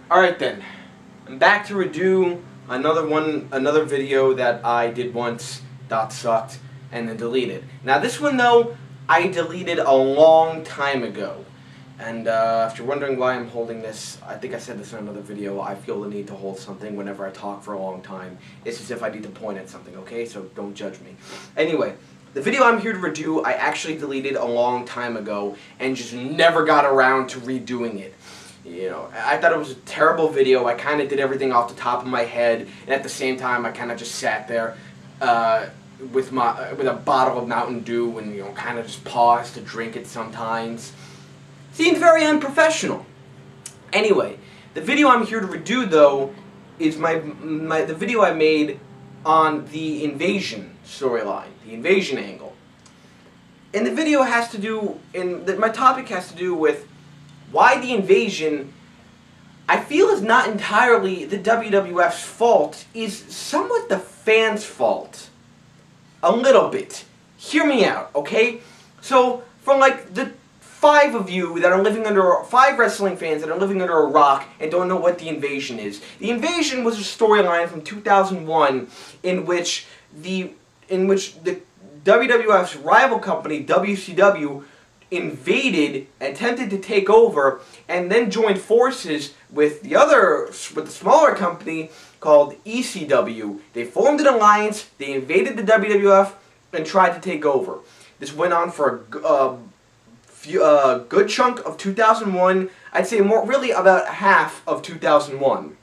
Alright then, I'm back to redo another video that I did once, sucked, and then deleted. Now this one though, I deleted a long time ago. And if you're wondering why I'm holding this, I think I said this in another video, I feel the need to hold something whenever I talk for a long time. It's as if I need to point at something, okay? So don't judge me. Anyway, the video I'm here to redo, I actually deleted a long time ago and just never got around to redoing it. You know, I thought it was a terrible video. I kind of did everything off the top of my head, and at the same time, I kind of just sat there with a bottle of Mountain Dew and, you know, kind of just paused to drink it sometimes. Seemed very unprofessional. Anyway, the video I'm here to redo though is the video I made on the invasion storyline, the invasion angle. And the video has to do, my topic has to do with why the invasion, I feel, is not entirely the WWF's fault, is somewhat the fans' fault. A little bit. Hear me out, okay? So, from like the five wrestling fans that are living under a rock and don't know what the invasion is. The invasion was a storyline from 2001 in which the WWF's rival company, WCW, invaded, attempted to take over, and then joined forces with the smaller company called ECW. They formed an alliance, they invaded the WWF, and tried to take over. This went on for a good chunk of 2001, I'd say really about half of 2001.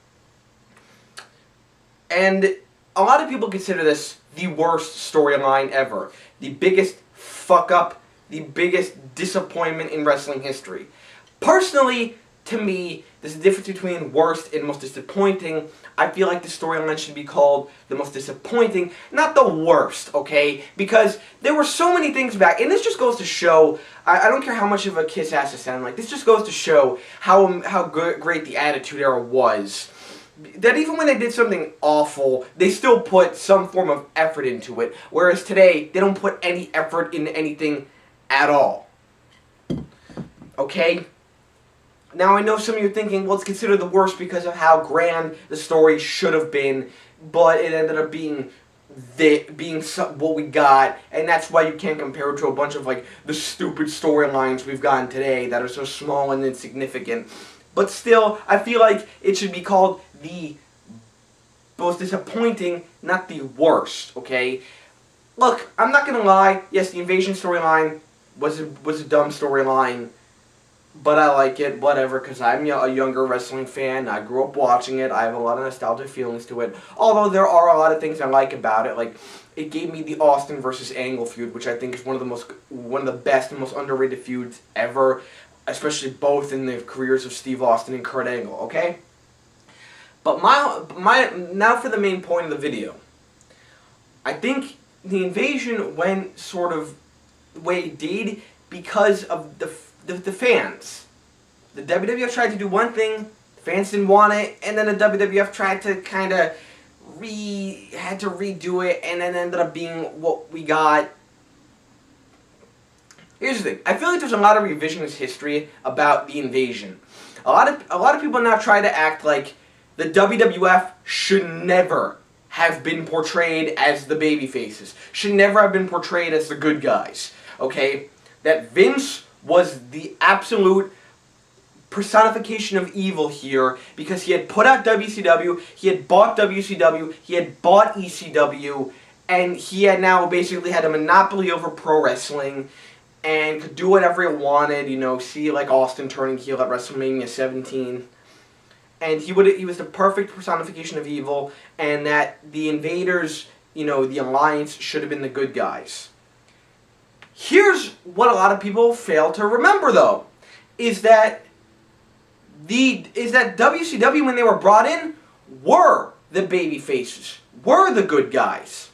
And a lot of people consider this the worst storyline ever. The biggest fuck-up, the biggest disappointment in wrestling history. Personally, to me, there's a difference between worst and most disappointing. I feel like the storyline should be called the most disappointing, not the worst, okay? Because there were so many things back, and this just goes to show, I don't care how much of a kiss ass to sound like, this just goes to show how great the Attitude Era was. That even when they did something awful, they still put some form of effort into it, whereas today, they don't put any effort into anything at all. Okay? Now, I know some of you are thinking, well, it's considered the worst because of how grand the story should have been, but it ended up being what we got, and that's why you can't compare it to a bunch of, like, the stupid storylines we've gotten today that are so small and insignificant. But still, I feel like it should be called the most disappointing, not the worst, okay? Look, I'm not gonna lie, yes, the invasion storyline was a dumb storyline, but I like it, whatever, because I'm a younger wrestling fan. I grew up watching it. I have a lot of nostalgic feelings to it. Although there are a lot of things I like about it. Like, it gave me the Austin versus Angle feud, which I think is one of the best and most underrated feuds ever, especially both in the careers of Steve Austin and Kurt Angle, okay? But now for the main point of the video. I think the invasion went sort of the way it did because of the fans. The WWF tried to do one thing, the fans didn't want it, and then the WWF tried to kind of had to redo it, and then ended up being what we got. Here's the thing. I feel like there's a lot of revisionist history about the invasion. A lot of people now try to act like the WWF should never have been portrayed as the babyfaces. Should never have been portrayed as the good guys. Okay? That Vince was the absolute personification of evil here because he had put out WCW, he had bought WCW, he had bought ECW, and he had now basically had a monopoly over pro wrestling and could do whatever he wanted, you know, see like Austin turning heel at WrestleMania 17. And he was the perfect personification of evil, and that the invaders, you know, the alliance should have been the good guys. Here's what a lot of people fail to remember, though, is that WCW, when they were brought in, were the baby faces, were the good guys.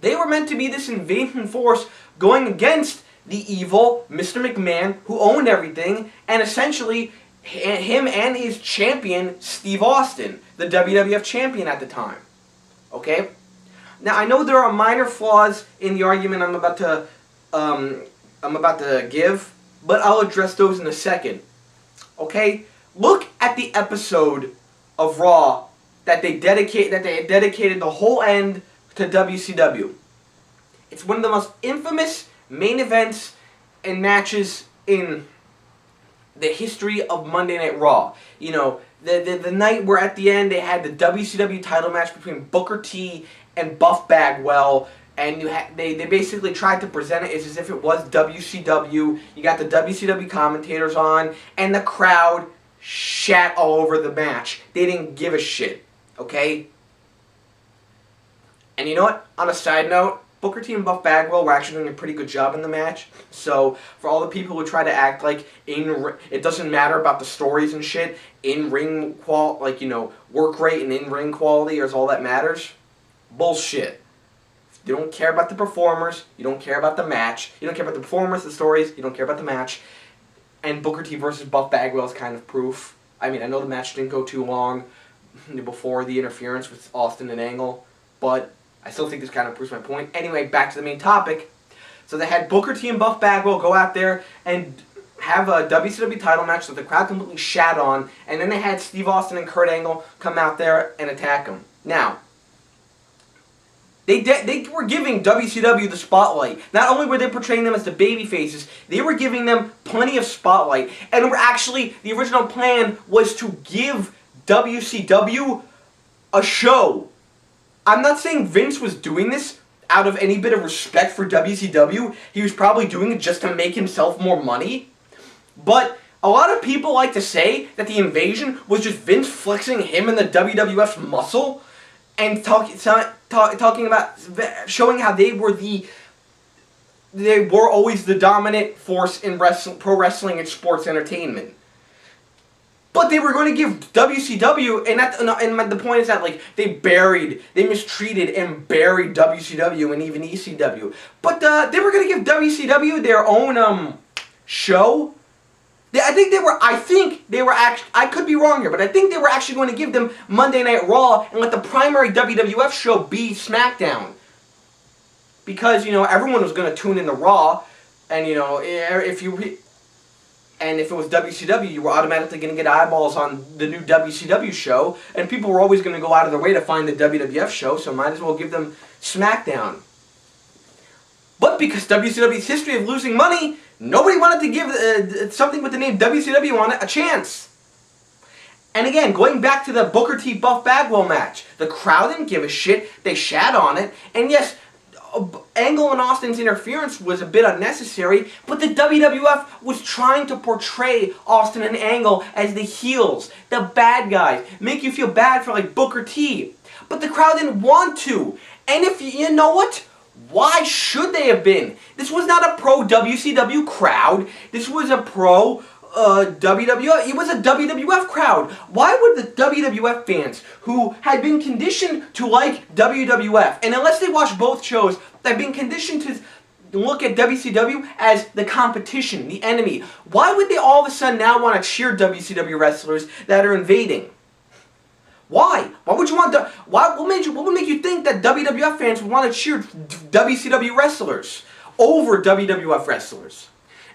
They were meant to be this invading force going against the evil Mr. McMahon, who owned everything, and essentially him and his champion, Steve Austin, the WWF champion at the time. Okay? Now, I know there are minor flaws in the argument I'm about to give, but I'll address those in a second. Okay? Look at the episode of Raw that they dedicated the whole end to WCW. It's one of the most infamous main events and matches in the history of Monday Night Raw. You know, the night where at the end they had the WCW title match between Booker T and Buff Bagwell, and they basically tried to present it as if it was WCW. You got the WCW commentators on, and the crowd shat all over the match. They didn't give a shit, okay? And you know what? On a side note, Booker T and Buff Bagwell were actually doing a pretty good job in the match. So, for all the people who try to act like it doesn't matter about the stories and shit, in-ring like, you know, work rate and in-ring quality is all that matters. Bullshit. You don't care about the performers, you don't care about the match, you don't care about the performers, the stories, you don't care about the match. And Booker T versus Buff Bagwell is kind of proof. I mean, I know the match didn't go too long before the interference with Austin and Angle, but I still think this kind of proves my point. Anyway, back to the main topic. So they had Booker T and Buff Bagwell go out there and have a WCW title match that the crowd completely shat on, and then they had Steve Austin and Kurt Angle come out there and attack them. Now, they were giving WCW the spotlight. Not only were they portraying them as the baby faces, they were giving them plenty of spotlight. And actually, the original plan was to give WCW a show. I'm not saying Vince was doing this out of any bit of respect for WCW. He was probably doing it just to make himself more money. But a lot of people like to say that the invasion was just Vince flexing him and the WWF's muscle and talking about showing how they were always the dominant force in pro wrestling and sports entertainment. But they were going to give WCW, and the point is that like they mistreated and buried WCW and even ECW. But they were going to give WCW their own show. I think they were actually, I could be wrong here, but I think they were actually going to give them Monday Night Raw and let the primary WWF show be SmackDown. Because, you know, everyone was going to tune in to Raw, and, you know, if it was WCW, you were automatically going to get eyeballs on the new WCW show, and people were always going to go out of their way to find the WWF show, so might as well give them SmackDown. But because WCW's history of losing money, nobody wanted to give something with the name WCW on it a chance. And again, going back to the Booker T Buff Bagwell match, the crowd didn't give a shit, they shat on it, and yes, Angle and Austin's interference was a bit unnecessary, but the WWF was trying to portray Austin and Angle as the heels, the bad guys, make you feel bad for like Booker T. But the crowd didn't want to. And if you know what? Why should they have been? This was not a pro WCW crowd. This was a pro WWF. It was a WWF crowd. Why would the WWF fans, who had been conditioned to like WWF, and unless they watch both shows, they've been conditioned to look at WCW as the competition, the enemy. Why would they all of a sudden now want to cheer WCW wrestlers that are invading? Why? Why would you want what would make you think that WWF fans would want to cheer WCW wrestlers over WWF wrestlers?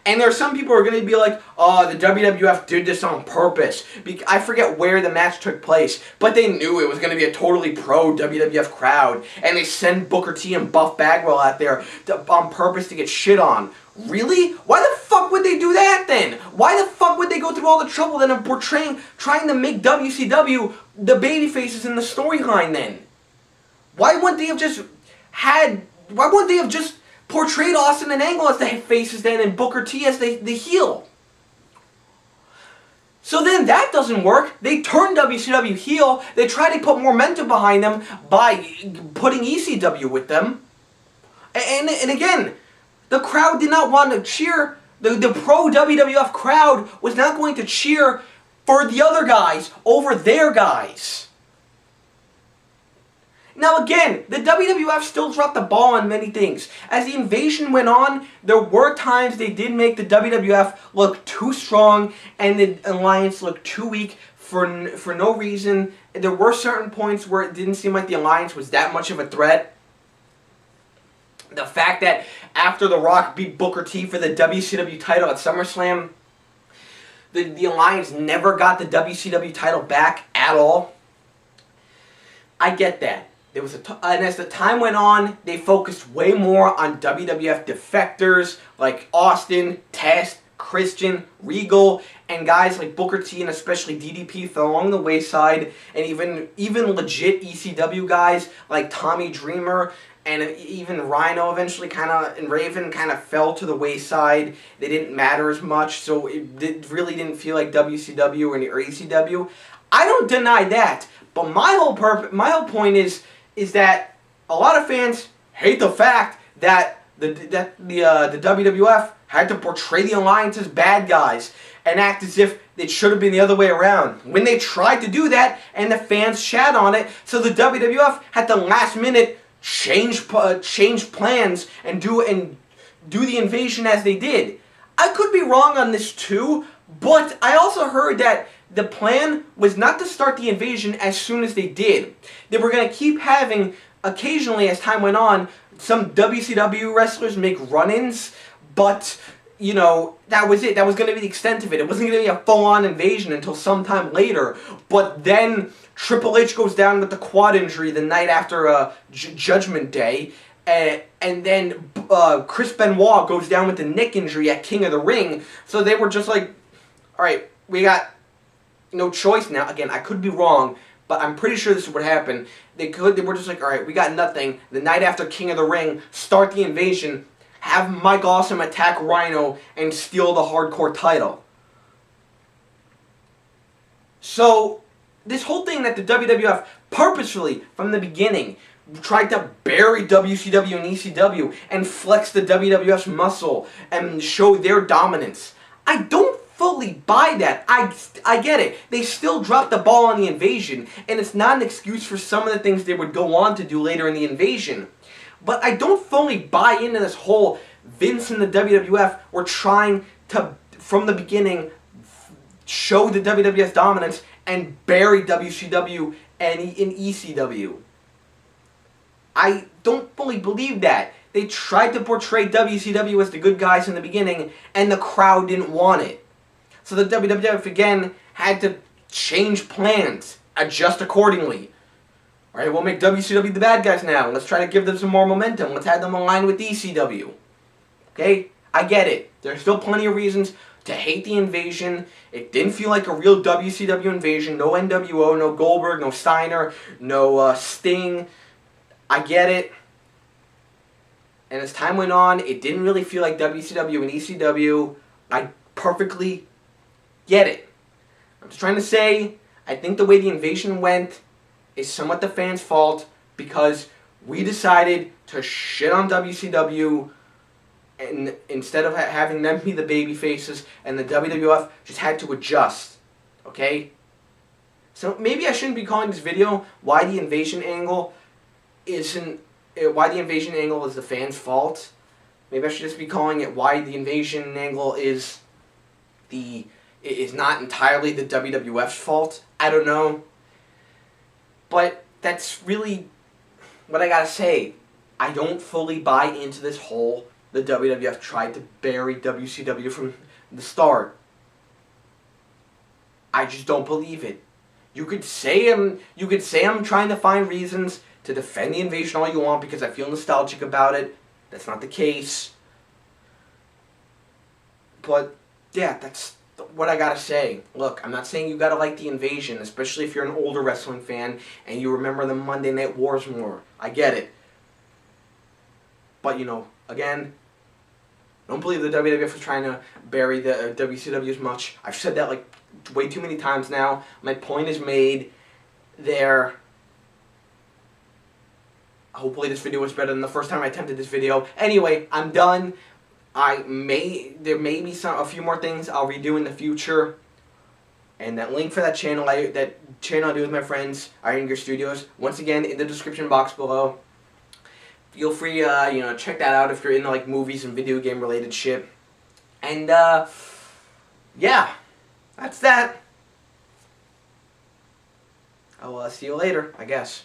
And there are some people who are going to be like, oh, the WWF did this on purpose. I forget where the match took place, but they knew it was going to be a totally pro WWF crowd, and they send Booker T and Buff Bagwell out there on purpose to get shit on. Really? Why the fuck would they do that then? Why the fuck would they go through all the trouble then of trying to make WCW the babyfaces in the storyline then? Why wouldn't they have just portrayed Austin and Angle as the faces then and Booker T as the heel? So then that doesn't work. They turn WCW heel. They try to put momentum behind them by putting ECW with them. And again, the crowd did not want to cheer. The pro WWF crowd was not going to cheer for the other guys over their guys. Now again, the WWF still dropped the ball on many things. As the invasion went on, there were times they did make the WWF look too strong and the alliance look too weak for no reason. There were certain points where it didn't seem like the alliance was that much of a threat. The fact that after The Rock beat Booker T for the WCW title at SummerSlam, the Alliance never got the WCW title back at all. I get that. There was and as the time went on, they focused way more on WWF defectors like Austin, Test, Christian, Regal, and guys like Booker T and especially DDP fell along the wayside, and even legit ECW guys like Tommy Dreamer and even Rhino eventually and Raven kind of fell to the wayside. They didn't matter as much, so it really didn't feel like WCW or ECW. I don't deny that, but my whole point is that a lot of fans hate the fact that the WWF had to portray the Alliance as bad guys and act as if it should have been the other way around. When they tried to do that and the fans shat on it, so the WWF had to last minute change plans and do the invasion as they did. I could be wrong on this too, but I also heard that the plan was not to start the invasion as soon as they did. They were going to keep having, occasionally as time went on, some WCW wrestlers make run-ins, but, you know, that was it. That was going to be the extent of it. It wasn't going to be a full-on invasion until sometime later. But then Triple H goes down with the quad injury the night after Judgment Day, and then Chris Benoit goes down with the neck injury at King of the Ring. So they were just like, all right, we got no choice now. Again, I could be wrong, but I'm pretty sure this is what happened. They were just like, all right, we got nothing. The night after King of the Ring, start the invasion, have Mike Awesome attack Rhino and steal the hardcore title. So this whole thing that the WWF purposefully, from the beginning, tried to bury WCW and ECW and flex the WWF's muscle and show their dominance. I don't fully buy that. I get it. They still dropped the ball on the invasion, and it's not an excuse for some of the things they would go on to do later in the invasion. But I don't fully buy into this whole Vince and the WWF were trying to, from the beginning, show the WWF's dominance and bury WCW and ECW. I don't fully believe that. They tried to portray WCW as the good guys in the beginning, and the crowd didn't want it. So the WWF, again, had to change plans, adjust accordingly. Alright, we'll make WCW the bad guys now. Let's try to give them some more momentum. Let's have them align with ECW. Okay? I get it. There's still plenty of reasons to hate the invasion. It didn't feel like a real WCW invasion. No NWO, no Goldberg, no Steiner, no Sting. I get it. And as time went on, it didn't really feel like WCW and ECW. I perfectly get it. I'm just trying to say, I think the way the invasion went is somewhat the fans' fault because we decided to shit on WCW and instead of having them be the baby faces, and the WWF just had to adjust. Okay? So maybe I shouldn't be calling this video why the invasion angle is the fans' fault. Maybe I should just be calling it why the invasion angle is not entirely the WWF's fault. I don't know. But that's really what I gotta say. I don't fully buy into this whole the WWF tried to bury WCW from the start. I just don't believe it. You could say I'm trying to find reasons to defend the invasion all you want because I feel nostalgic about it. That's not the case. But yeah, that's what I gotta say. Look, I'm not saying you gotta like the invasion, especially if you're an older wrestling fan and you remember the Monday Night Wars more. I get it. But, you know, again, don't believe the WWF was trying to bury the WCW as much. I've said that like way too many times now. My point is made there. Hopefully this video was better than the first time I attempted this video. Anyway, I'm done. There may be a few more things I'll redo in the future. And that link for that channel I do with my friends, Iron Gear Studios, once again in the description box below. Feel free, check that out if you're into like movies and video game related shit. And yeah, that's that. I'll see you later, I guess.